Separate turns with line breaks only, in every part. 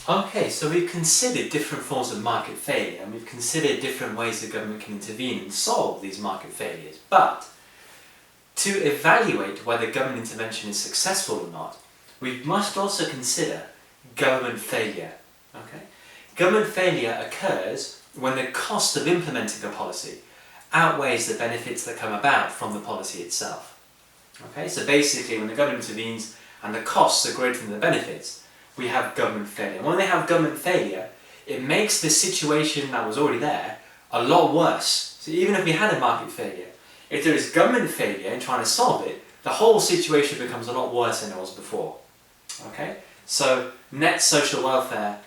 Okay, so we've considered different forms of market failure, and we've considered different ways the government can intervene and solve these market failures. But to evaluate whether government intervention is successful or not, we must also consider government failure. Okay? Government failure occurs when the cost of implementing a policy outweighs the benefits that come about from the policy itself. Okay? So basically, when the government intervenes and the costs are greater than the benefits, we have government failure. And when we have government failure, it makes the situation that was already there a lot worse. So even if we had a market failure, if there is government failure in trying to solve it, the whole situation becomes a lot worse than it was before. Okay? So net social welfare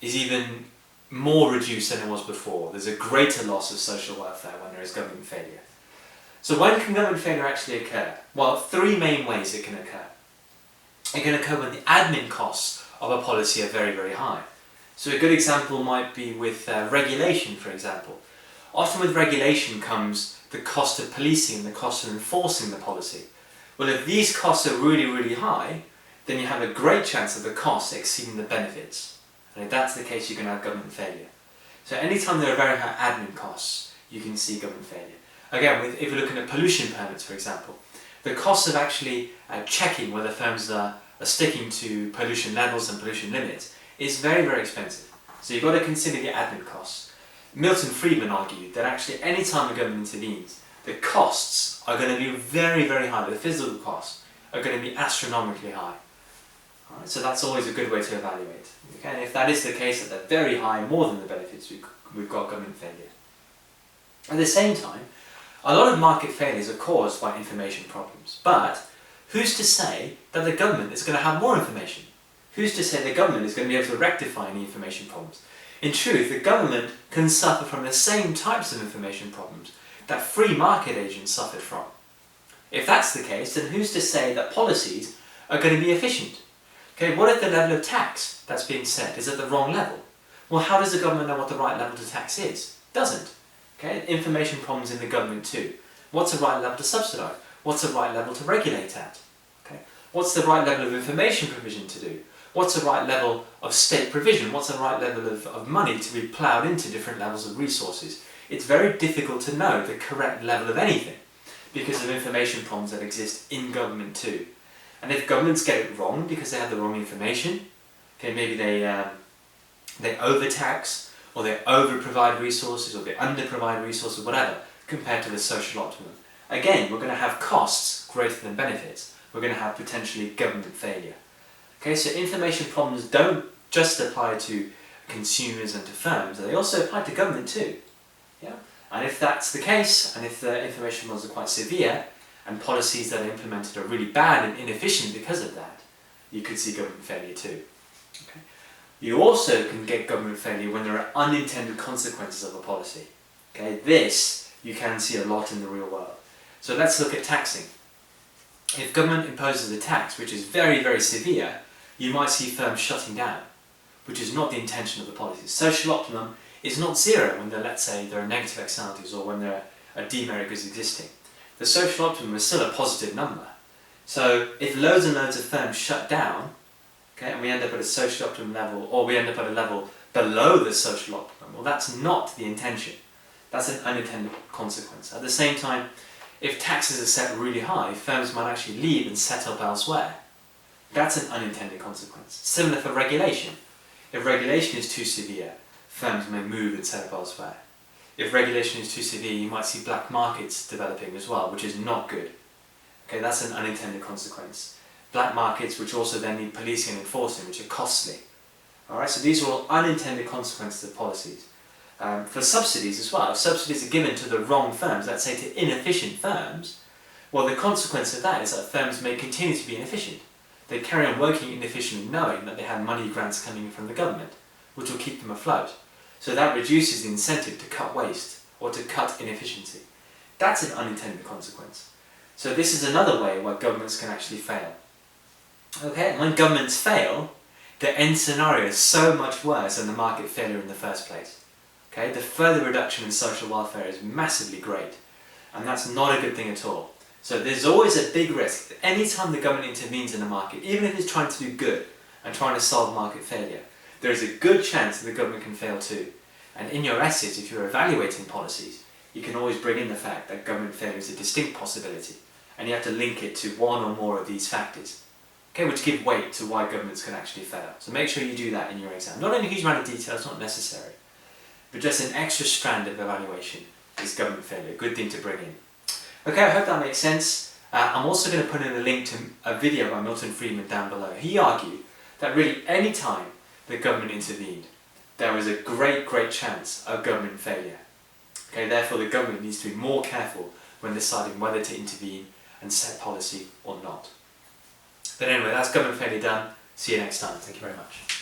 is even more reduced than it was before. There's a greater loss of social welfare when there is government failure. So when can government failure actually occur? Well, three main ways it can occur. It can occur when the admin costs of a policy are very, very high. So a good example might be with regulation, for example. Often with regulation comes the cost of policing and the cost of enforcing the policy. Well, if these costs are really, really high, then you have a great chance of the costs exceeding the benefits. And if that's the case, you can have government failure. So anytime there are very high admin costs, you can see government failure. Again, if you're looking at pollution permits, for example, the cost of actually checking whether firms are sticking to pollution levels and pollution limits is very, very expensive. So you've got to consider the admin costs. Milton Friedman argued that actually any time a government intervenes, the costs are going to be very, very high. The physical costs are going to be astronomically high. Alright, so that's always a good way to evaluate. Okay? And if that is the case, that they're very high, more than the benefits, we've got government failure. At the same time, a lot of market failures are caused by information problems. But who's to say that the government is going to have more information? Who's to say the government is going to be able to rectify any information problems? In truth, the government can suffer from the same types of information problems that free market agents suffered from. If that's the case, then who's to say that policies are going to be efficient? Okay, what if the level of tax that's being set is at the wrong level? Well, how does the government know what the right level to tax is? Doesn't. Okay, information problems in the government too. What's the right level to subsidise? What's the right level to regulate at? Okay, what's the right level of information provision to do? What's the right level of state provision? What's the right level of money to be ploughed into different levels of resources? It's very difficult to know the correct level of anything because of information problems that exist in government too. And if governments get it wrong because they have the wrong information, okay, maybe they overtax, or they over-provide resources, or they under-provide resources, whatever, compared to the social optimum. Again, we're going to have costs greater than benefits. We're going to have potentially government failure. Okay, so information problems don't just apply to consumers and to firms, they also apply to government too. Yeah? And if that's the case, and if the information problems are quite severe, and policies that are implemented are really bad and inefficient because of that, you could see government failure too. Okay? You also can get government failure when there are unintended consequences of a policy. Okay? This you can see a lot in the real world. So let's look at taxing. If government imposes a tax which is very, very severe, you might see firms shutting down, which is not the intention of the policy. Social optimum is not zero when let's say there are negative externalities or when there are demerit goods existing. The social optimum is still a positive number. So if loads and loads of firms shut down, okay, and we end up at a social optimum level, or we end up at a level below the social optimum, well, that's not the intention. That's an unintended consequence. At the same time, if taxes are set really high, firms might actually leave and set up elsewhere. That's an unintended consequence. Similar for regulation. If regulation is too severe, firms may move and set up elsewhere. If regulation is too severe, you might see black markets developing as well, which is not good. Okay, that's an unintended consequence. Black markets which also then need policing and enforcing, which are costly. Alright, so these are all unintended consequences of policies. For subsidies as well, if subsidies are given to the wrong firms, let's say to inefficient firms, well, the consequence of that is that firms may continue to be inefficient. They carry on working inefficiently knowing that they have money grants coming in from the government, which will keep them afloat. So that reduces the incentive to cut waste or to cut inefficiency. That's an unintended consequence. So this is another way where governments can actually fail. Okay, and when governments fail, the end scenario is so much worse than the market failure in the first place. Okay, the further reduction in social welfare is massively great, and that's not a good thing at all. So there's always a big risk that any time the government intervenes in the market, even if it's trying to do good and trying to solve market failure, there is a good chance that the government can fail too. And in your essays, if you're evaluating policies, you can always bring in the fact that government failure is a distinct possibility, and you have to link it to one or more of these factors, okay, which give weight to why governments can actually fail. So make sure you do that in your exam. Not in a huge amount of detail, it's not necessary, but just an extra strand of evaluation is government failure, a good thing to bring in. Okay, I hope that makes sense. I'm also going to put in a link to a video by Milton Friedman down below. He argued that really any time the government intervened, there was a great chance of government failure. Okay, therefore the government needs to be more careful when deciding whether to intervene and set policy or not. But anyway, that's government failure done. See you next time. Thank you very much.